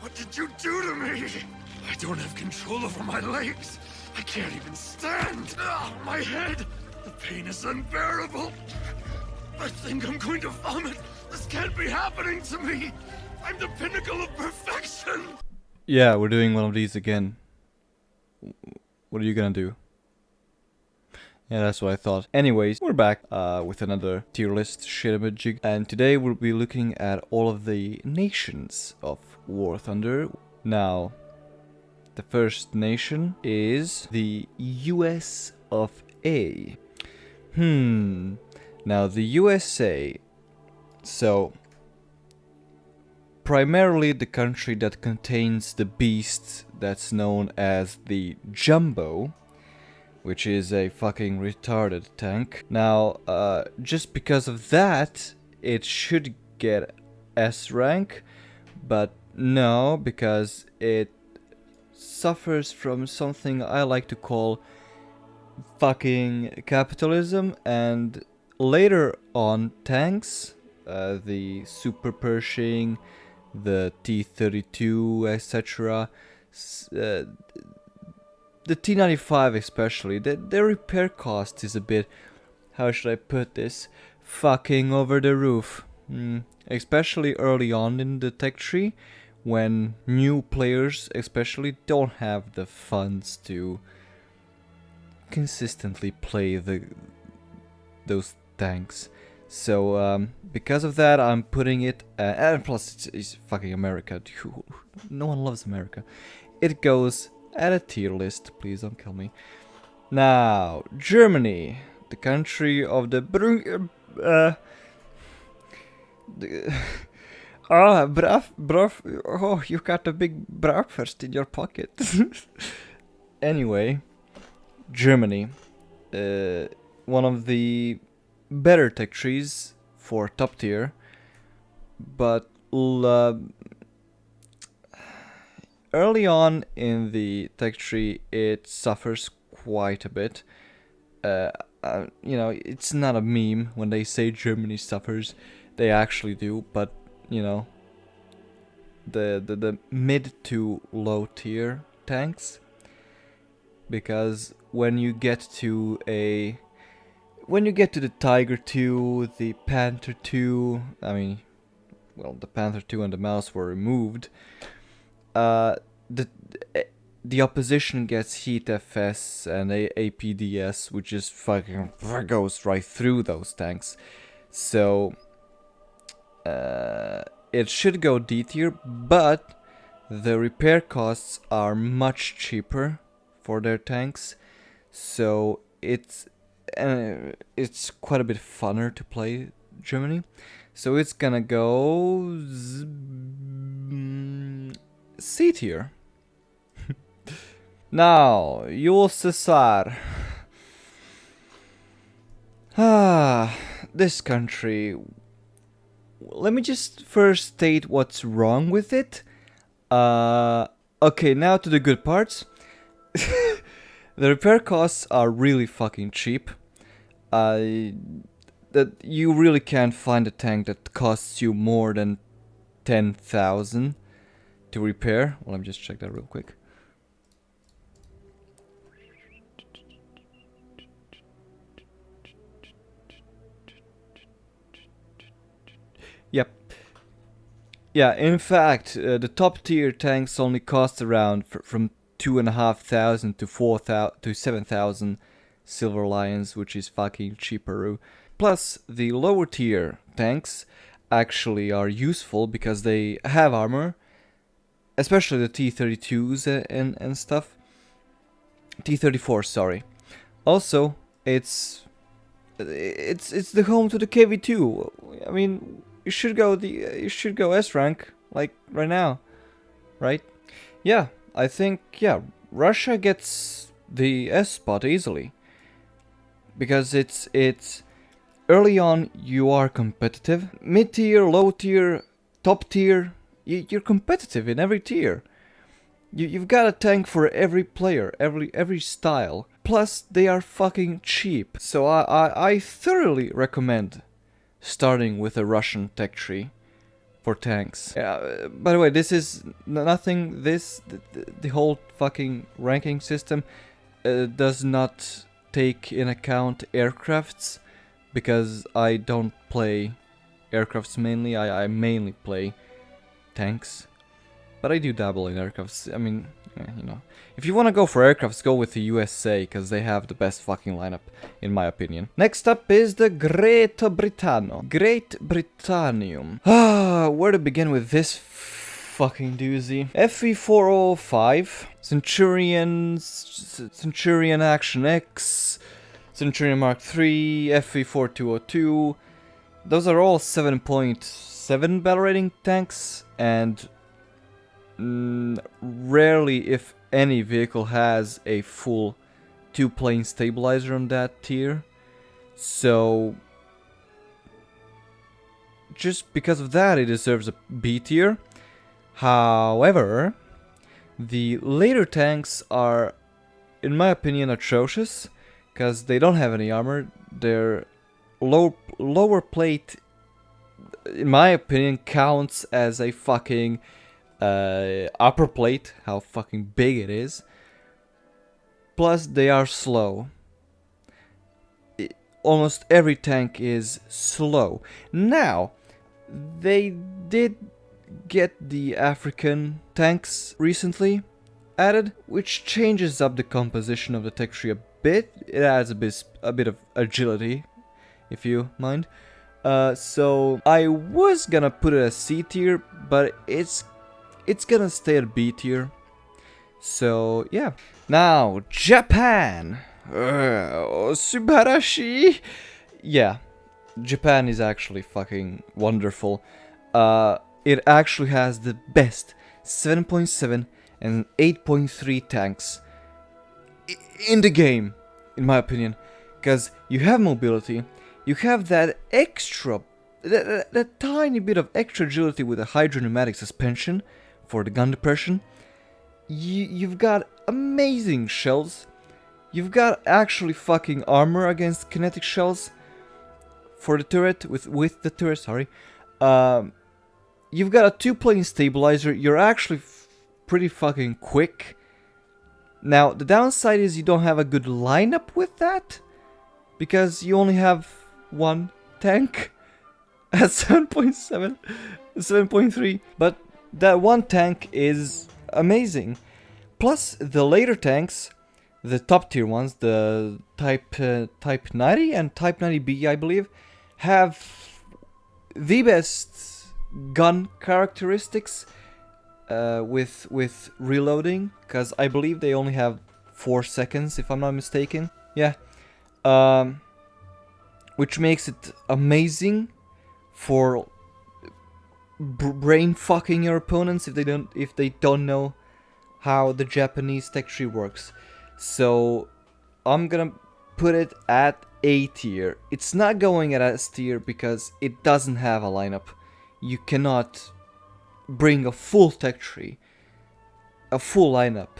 What did you do to me? I don't have control over my legs. I can't even stand. My head. The pain is unbearable. I think I'm going to vomit. This can't be happening to me. I'm the pinnacle of perfection. Yeah, we're doing one of these again. What are you gonna do? Yeah, that's what I thought. Anyways, we're back with another tier list shit-a-majig. And today we'll be looking at all of the nations of War Thunder. Now, the first nation is the US of A. Now the USA, so primarily the country that contains the beast that's known as the Jumbo, which is a fucking retarded tank. Now, just because of that, it should get S rank, but no, because it suffers from something I like to call fucking capitalism, and later on tanks, the Super Pershing, the T-32, etc., the T-95 especially, their repair cost is a bit, how should I put this, fucking over the roof. Especially early on in the tech tree, when new players especially don't have the funds to consistently play those tanks. So because of that, I'm putting it, and plus it's fucking America. No one loves America. It goes at a tier list. Please don't kill me. Now, Germany, the country of the oh, you got a big breakfast in your pocket. Anyway, Germany, one of the better tech trees for top tier, but early on in the tech tree it suffers quite a bit. You know, it's not a meme when they say Germany suffers, they actually do, but you know, the mid to low tier tanks, because when you get to the Tiger 2, the Panther 2, I mean, well, the Panther 2 and the Mouse were removed, the opposition gets Heat FS and APDS, which just fucking goes right through those tanks. So it should go D tier, but the repair costs are much cheaper for their tanks, so it's quite a bit funner to play Germany. So it's gonna go C tier. Now, USSR. This country. Let me just first state what's wrong with it. Okay, now to the good parts. The repair costs are really fucking cheap. That you really can't find a tank that costs you more than 10,000 to repair. Well, let me just check that real quick. Yep. Yeah, in fact, the top tier tanks only cost around from 2,500 to 4,000 to 7,000 Silver Lions, which is fucking cheaper. Plus, the lower tier tanks actually are useful because they have armor, especially the T-32s and stuff. T-34, sorry. Also, it's the home to the KV-2. I mean, you should go S rank like right now, right? Yeah, I think Russia gets the S spot easily, because it's early on you are competitive. Mid tier, low tier, top tier, you're competitive in every tier. You've got a tank for every player, every style. Plus, they are fucking cheap. So I thoroughly recommend starting with a Russian tech tree for tanks. By the way, this is nothing. The whole fucking ranking system does not take in account aircrafts, because I don't play aircrafts mainly. I mainly play tanks, but I do dabble in aircrafts. I mean, you know, if you want to go for aircrafts, go with the USA, because they have the best fucking lineup, in my opinion. Next up is the Great Britanno. Great Britannium. Where to begin with this fucking doozy? FE405, Centurion Action X, Centurion Mark III, FE4202. Those are all 7.7 battle rating tanks, and rarely, if any, vehicle has a full 2-plane stabilizer on that tier. So just because of that, it deserves a B tier. However, the later tanks are, in my opinion, atrocious, because they don't have any armor. Their lower plate, in my opinion, counts as a fucking upper plate, how fucking big it is. Plus, they are slow. Almost every tank is slow. Now, they did get the African tanks recently added, which changes up the composition of the tech tree a bit. It adds a bit of agility, if you mind. So I was gonna put it as C tier, but it's gonna stay at B tier. So yeah. Now Japan. Subarashi. Yeah, Japan is actually fucking wonderful. It actually has the best 7.7 and 8.3 tanks in the game, in my opinion, because you have mobility, you have that extra, that tiny bit of extra agility with a hydropneumatic suspension for the gun depression. You've got amazing shells. You've got actually fucking armor against kinetic shells for the turret, with the turret, sorry. You've got a 2-plane stabilizer. You're actually pretty fucking quick. Now, the downside is you don't have a good lineup with that, because you only have one tank at 7.7, 7.3. But that one tank is amazing. Plus, the later tanks, the top tier ones, the Type 90 and Type 90B, I believe, have the best gun characteristics with reloading, because I believe they only have 4 seconds, if I'm not mistaken. Yeah, which makes it amazing for brain fucking your opponents if they don't know how the Japanese tech tree works. So I'm gonna put it at A tier. It's not going at S tier because it doesn't have a lineup. You cannot bring a full tech tree, a full lineup,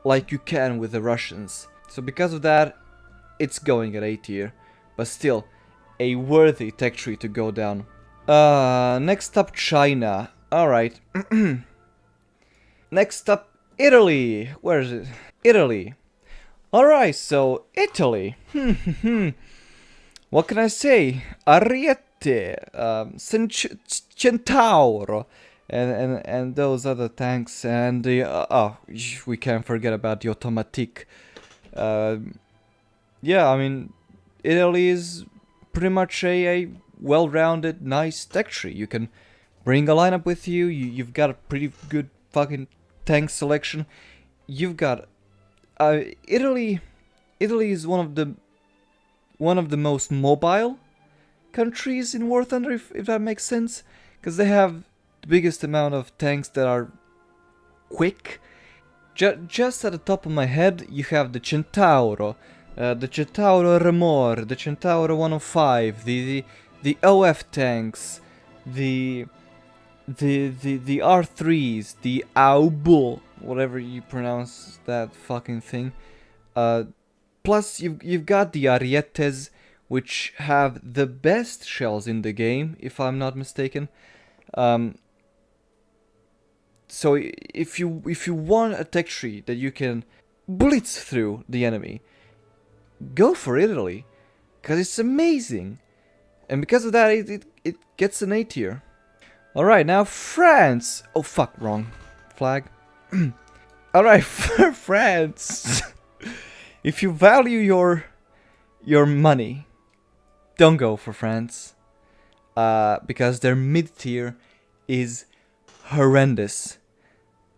like you can with the Russians. So because of that, it's going at A tier, but still a worthy tech tree to go down. Next up, China. Alright. Next up, Italy. Where is it? Italy. Alright, so Italy. What can I say? Ariete, Centauro, and those other tanks, and the we can't forget about the Automatique. Yeah, I mean, Italy is pretty much a well-rounded, nice tech tree. You can bring a lineup with you. You've got a pretty good fucking tank selection. You've got Italy. Italy is one of the most mobile countries in War Thunder, if that makes sense, because they have the biggest amount of tanks that are quick. Just at the top of my head, you have the Centauro, the Centauro Remor, the Centauro 105, the OF tanks, the R3s, the Aubul, whatever you pronounce that fucking thing. Plus, you've got the Arietes, which have the best shells in the game, if I'm not mistaken. So if you want a tech tree that you can blitz through the enemy, go for Italy, because it's amazing. And because of that, it gets an A tier. Alright, now France. Oh fuck, wrong flag. Alright, France. If you value your money, don't go for France. Because their mid tier is horrendous.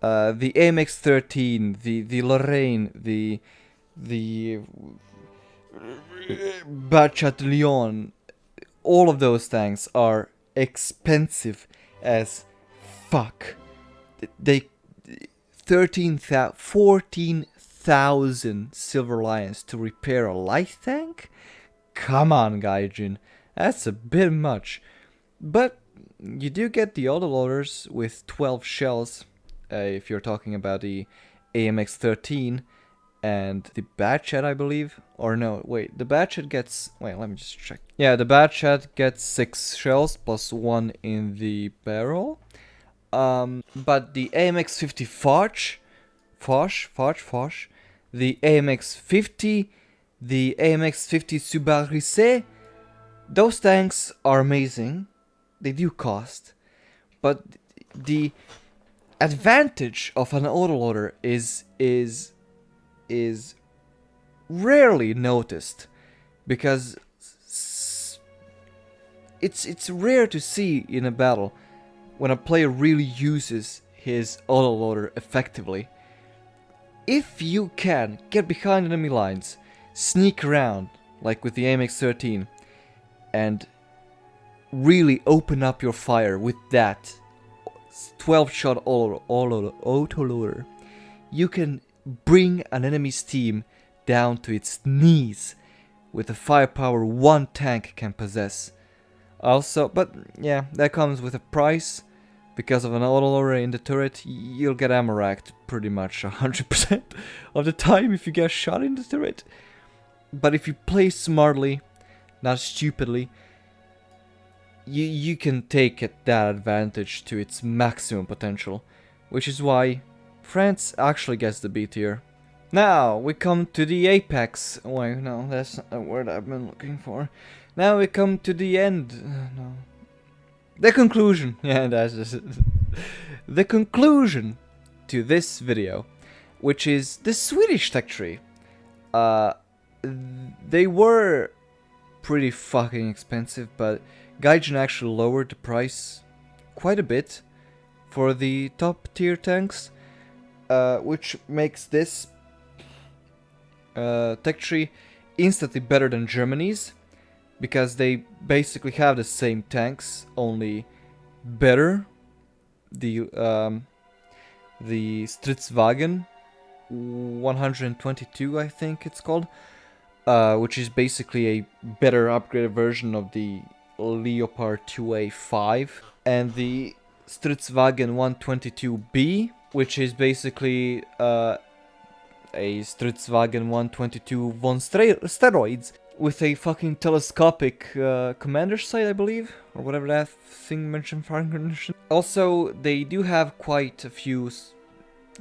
The AMX-13, the Lorraine, the Bachat-Lyon, all of those tanks are expensive as fuck. They 14,000 silver lions to repair a light tank? Come on, Gaijin, that's a bit much. But you do get the autoloaders with 12 shells, if you're talking about the AMX-13 and the Batchat, I believe. Or no, wait, the Batchat gets... Wait, let me just check. Yeah, the Batchat gets 6 shells plus 1 in the barrel. But the AMX-50 Foch, the AMX-50, the AMX-50 Subaru, those tanks are amazing. They do cost, but the advantage of an autoloader is rarely noticed, because it's rare to see in a battle when a player really uses his autoloader effectively. If you can get behind enemy lines, sneak around like with the AMX-13, and really open up your fire with that 12-shot autoloader, you can bring an enemy's team down to its knees with the firepower one tank can possess. Also, but yeah, that comes with a price. Because of an autoloader in the turret, you'll get ammo racked pretty much 100% of the time if you get shot in the turret. But if you play smartly, not stupidly, you can take that advantage to its maximum potential, which is why France actually gets the B tier. Now we come to the apex. Wait, no, that's not the word I've been looking for. Now we come to the end. No. The conclusion. Yeah, that's just it. The conclusion to this video, which is the Swedish tech tree. They were pretty fucking expensive, but Gaijin actually lowered the price quite a bit for the top tier tanks, which makes this tech tree instantly better than Germany's, because they basically have the same tanks, only better. The Stridswagen 122, I think it's called, which is basically a better upgraded version of the Leopard 2A5, and the Stridswagen 122B, which is basically a Stridswagen 122 von steroids with a fucking telescopic commander sight, I believe, or whatever that thing mentioned. Also, they do have quite a few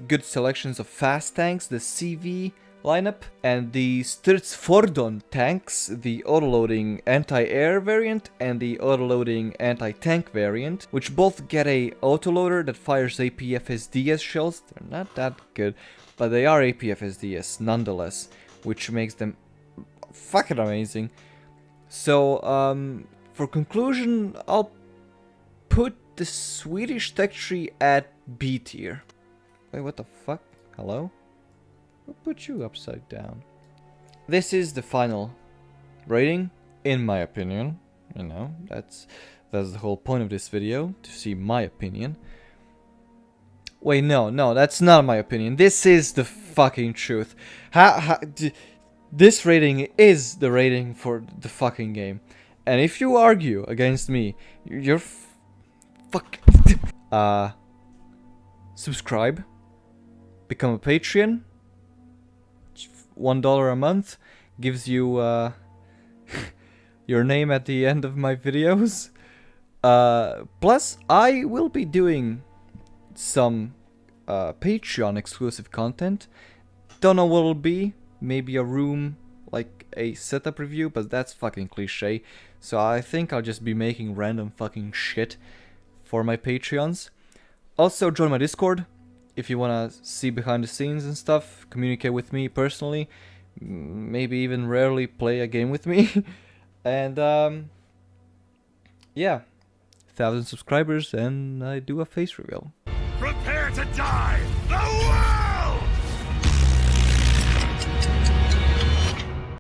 good selections of fast tanks, the CV lineup, and the Stridsfordon tanks, the autoloading anti-air variant and the autoloading anti-tank variant, which both get a autoloader that fires APFSDS shells. They're not that good, but they are APFSDS nonetheless, which makes them fucking amazing. So, for conclusion, I'll put the Swedish tech tree at B tier. Wait, what the fuck? Hello? Who put you upside down? This is the final rating, in my opinion. You know, that's the whole point of this video, to see my opinion. Wait, no, that's not my opinion. This is the fucking truth. This rating is the rating for the fucking game. And if you argue against me, you're fuck. Subscribe. Become a Patreon. $1 a month gives you your name at the end of my videos. Plus, I will be doing some Patreon exclusive content. Don't know what it'll be. Maybe a room, like a setup review, but that's fucking cliche. So I think I'll just be making random fucking shit for my Patreons. Also, join my Discord if you wanna see behind the scenes and stuff, communicate with me personally, maybe even rarely play a game with me. And yeah, 1,000 subscribers and I do a face reveal. Prepare to die! The world!